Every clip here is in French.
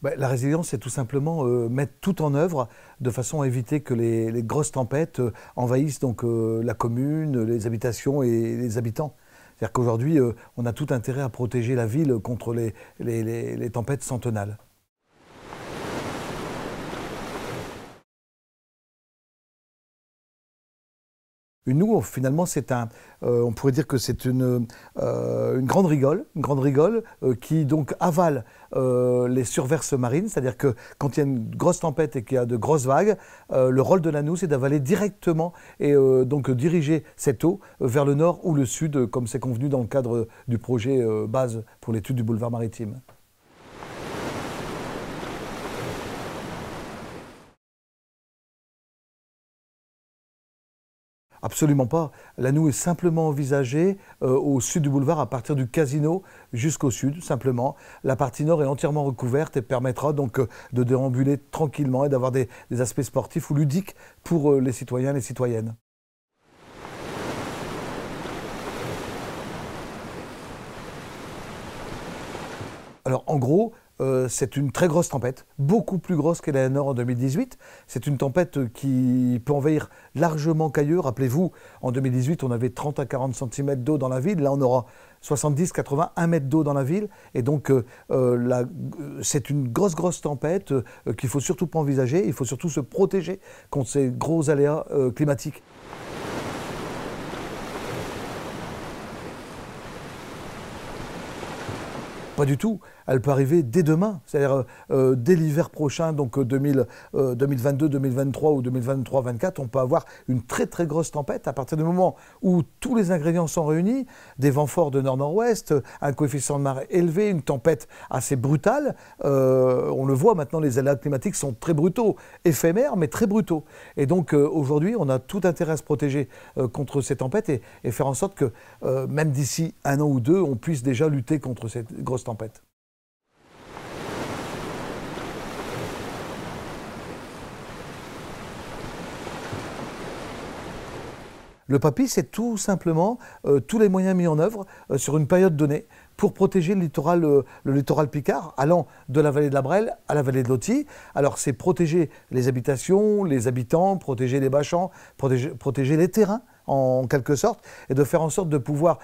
La résilience, c'est tout simplement mettre tout en œuvre de façon à éviter que les grosses tempêtes envahissent donc, la commune, les habitations et les habitants. C'est-à-dire qu'aujourd'hui, on a tout intérêt à protéger la ville contre les tempêtes centennales. Nous, finalement, on pourrait dire que c'est une grande rigole qui donc avale les surverses marines, c'est-à-dire que quand il y a une grosse tempête et qu'il y a de grosses vagues, le rôle de l'ANOU, c'est d'avaler directement et donc diriger cette eau vers le nord ou le sud, comme c'est convenu dans le cadre du projet base pour l'étude du boulevard maritime. Absolument pas. L'ANOU est simplement envisagée au sud du boulevard, à partir du casino jusqu'au sud, simplement. La partie nord est entièrement recouverte et permettra donc de déambuler tranquillement et d'avoir des aspects sportifs ou ludiques pour les citoyens et les citoyennes. Alors en gros, c'est une très grosse tempête, beaucoup plus grosse qu'elle est en 2018. C'est une tempête qui peut envahir largement Cayeux. Rappelez-vous, en 2018, on avait 30 à 40 cm d'eau dans la ville. Là, on aura 70, 80, 1 mètre d'eau dans la ville. Et donc, c'est une grosse tempête qu'il ne faut surtout pas envisager. Il faut surtout se protéger contre ces gros aléas climatiques. Pas du tout. Elle peut arriver dès demain, c'est-à-dire dès l'hiver prochain, donc 2022, 2023 ou 2023-24, on peut avoir une très grosse tempête à partir du moment où tous les ingrédients sont réunis, des vents forts de nord-nord-ouest, un coefficient de marée élevé, une tempête assez brutale. On le voit maintenant, les aléas climatiques sont très brutaux, éphémères mais très brutaux. Et donc aujourd'hui, on a tout intérêt à se protéger contre ces tempêtes et faire en sorte que même d'ici 1 an ou 2, on puisse déjà lutter contre cette grosse tempête. Le PAPI, c'est tout simplement tous les moyens mis en œuvre sur une période donnée pour protéger le littoral picard, allant de la vallée de la Brelle à la vallée de l'Authie. Alors c'est protéger les habitations, les habitants, protéger les bâchamps, protéger les terrains en quelque sorte, et de faire en sorte de pouvoir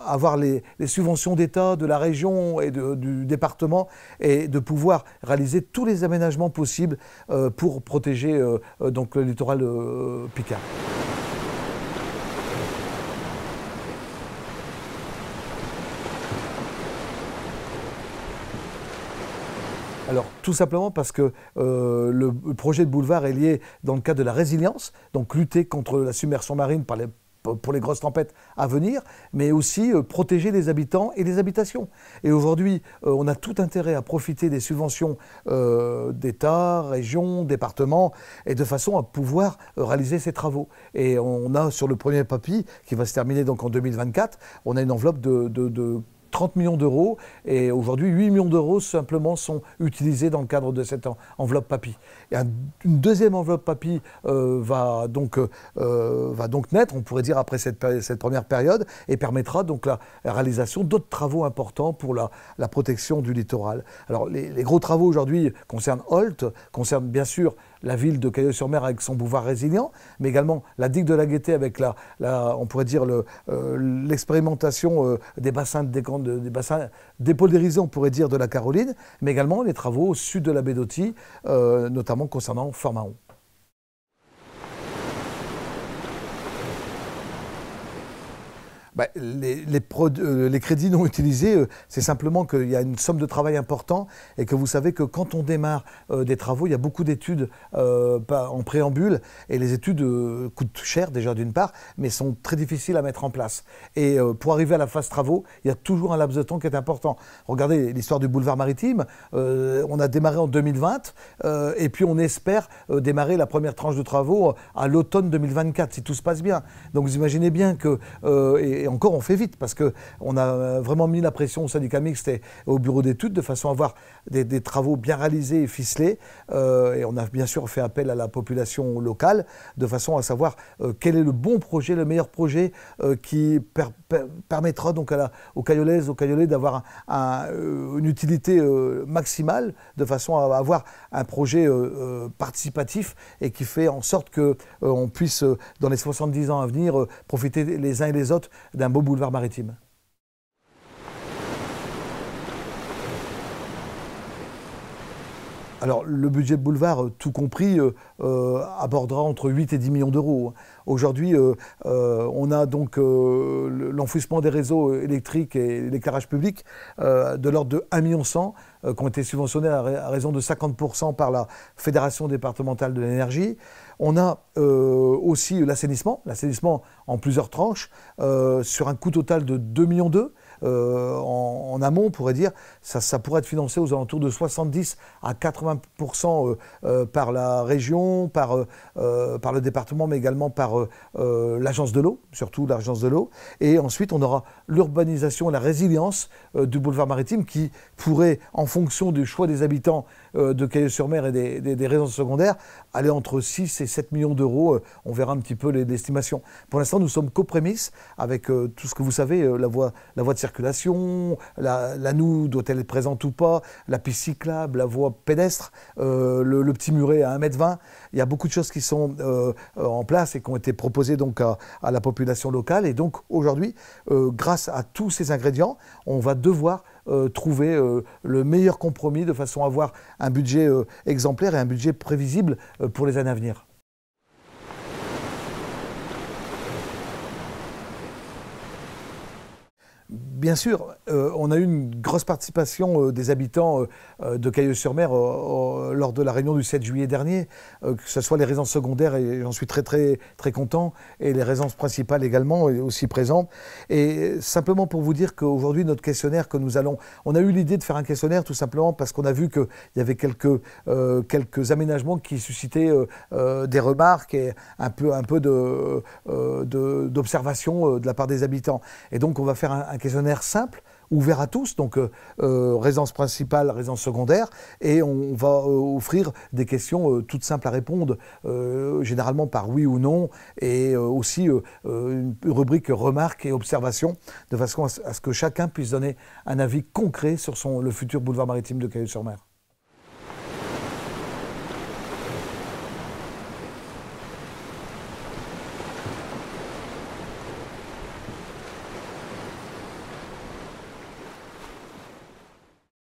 avoir les subventions d'État, de la région et du département, et de pouvoir réaliser tous les aménagements possibles pour protéger donc le littoral picard. Alors, tout simplement parce que le projet de boulevard est lié dans le cadre de la résilience, donc lutter contre la submersion marine pour les grosses tempêtes à venir, mais aussi protéger les habitants et les habitations. Et aujourd'hui, on a tout intérêt à profiter des subventions d'État, région, département, et de façon à pouvoir réaliser ces travaux. Et on a sur le premier PAPI, qui va se terminer donc en 2024, on a une enveloppe de 30 millions d'euros, et aujourd'hui 8 millions d'euros simplement sont utilisés dans le cadre de cette enveloppe PAPI. Et une deuxième enveloppe PAPI va donc naître, on pourrait dire, après cette première période, et permettra donc la réalisation d'autres travaux importants pour la protection du littoral. Alors les gros travaux aujourd'hui concernent Holt, concernent bien sûr la ville de Cayeux-sur-Mer avec son boulevard résilient, mais également la digue de la Gaîté avec on pourrait dire l'expérimentation des bassins des bassins dépolarisés, on pourrait dire, de la Caroline, mais également les travaux au sud de la baie d'Authie, notamment concernant Fort-Mahon. Les crédits non utilisés, c'est simplement qu'il y a une somme de travail importante et que vous savez que quand on démarre des travaux, il y a beaucoup d'études en préambule, et les études coûtent cher déjà d'une part, mais sont très difficiles à mettre en place. Et pour arriver à la phase travaux, il y a toujours un laps de temps qui est important. Regardez l'histoire du boulevard maritime, on a démarré en 2020 et puis on espère démarrer la première tranche de travaux à l'automne 2024 si tout se passe bien. Donc vous imaginez bien que, et encore on fait vite parce qu'on a vraiment mis la pression au syndicat mixte et au bureau d'études de façon à avoir des travaux bien réalisés et ficelés. Et on a bien sûr fait appel à la population locale de façon à savoir quel est le bon projet, le meilleur projet qui permettra donc aux Cayolaises, aux Cayolais d'avoir une utilité maximale de façon à avoir un projet participatif et qui fait en sorte qu'on puisse, dans les 70 ans à venir, profiter les uns et les autres d'un beau boulevard maritime. Alors, le budget de boulevard, tout compris, abordera entre 8 et 10 millions d'euros. Aujourd'hui, on a donc l'enfouissement des réseaux électriques et l'éclairage public de l'ordre de 1,1 million qui ont été subventionnés à raison de 50% par la Fédération départementale de l'énergie. On a aussi l'assainissement en plusieurs tranches, sur un coût total de 2,2 millions. En amont, on pourrait dire, ça pourrait être financé aux alentours de 70 à 80% par la région, par le département, mais également par l'agence de l'eau, surtout l'agence de l'eau. Et ensuite, on aura l'urbanisation et la résilience du boulevard maritime qui pourrait, en fonction du choix des habitants de Cailleux-sur-Mer et des résidences secondaires, aller entre 6 et 7 millions d'euros. On verra un petit peu l'estimations. Pour l'instant, nous sommes qu'aux prémices avec tout ce que vous savez, la voie de circulation, la noue, doit-elle être présente ou pas, la piste cyclable, la voie pédestre, le petit muret à 1,20 m. Il y a beaucoup de choses qui sont en place et qui ont été proposées donc à la population locale. Et donc aujourd'hui, grâce à tous ces ingrédients, on va devoir trouver le meilleur compromis de façon à avoir un budget exemplaire et un budget prévisible pour les années à venir. Bien sûr, on a eu une grosse participation des habitants de Cailleux-sur-Mer lors de la réunion du 7 juillet dernier, que ce soit les résidences secondaires, et j'en suis très content, et les résidences principales également, aussi présentes. Et simplement pour vous dire qu'aujourd'hui, notre questionnaire que nous allons... On a eu l'idée de faire un questionnaire tout simplement parce qu'on a vu qu'il y avait quelques aménagements qui suscitaient des remarques et un peu d'observation de la part des habitants. Et donc, on va faire un questionnaire simple, ouvert à tous, donc résidence principale, résidence secondaire, et on va offrir des questions toutes simples à répondre, généralement par oui ou non, et aussi une rubrique remarques et observations, de façon à ce que chacun puisse donner un avis concret sur le futur boulevard maritime de Cailleux-sur-Mer.